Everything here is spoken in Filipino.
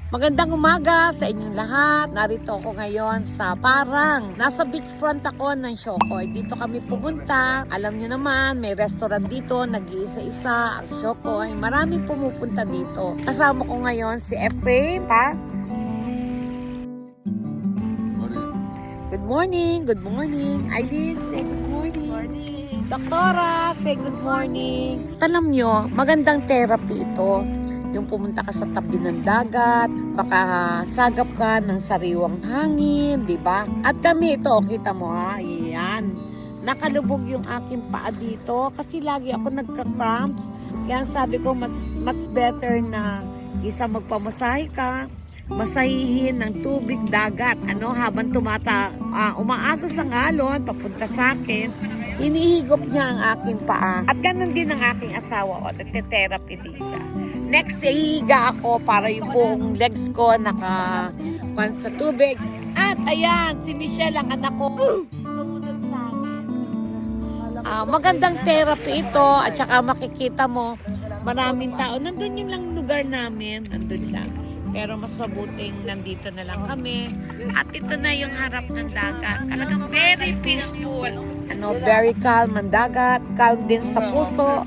Magandang umaga sa inyong lahat. Narito ako ngayon sa Parang. Nasa beachfront ako ng Shokoy. Dito kami pumunta. Alam nyo naman, may restaurant dito. Nag-iisa-isa ang Shokoy. Maraming pumupunta dito. Kasama ko ngayon si Efraim. Good morning. Good morning. Aileen, say good morning. Doktora, say good morning. Alam nyo, magandang therapy ito. Yung pumunta ka sa tabi ng dagat, baka sagap ka ng sariwang hangin, di ba? At kami ito, kita mo ha, yan. Nakalubog yung aking paa dito kasi lagi ako nagka-cramps. Kaya sabi ko, much better na isa magpamasahe ka, masahihin ng tubig dagat. Habang umaagos ang alon, papunta sa akin, hinihigop niya ang aking paa. At ganun din ang aking asawa, nagte-therapy din siya. Next, hihiga ako para yung buong legs ko nakakuan sa tubig. At ayan, si Michelle, ang anak ko, sumunod sa akin. Magandang therapy ito at saka makikita mo, maraming tao. Nandun yung lang lugar namin, nandun lang. Pero mas mabuting nandito na lang kami. At ito na yung harap ng dagat. Talagang very peaceful. Very calm ang dagat, calm din sa puso.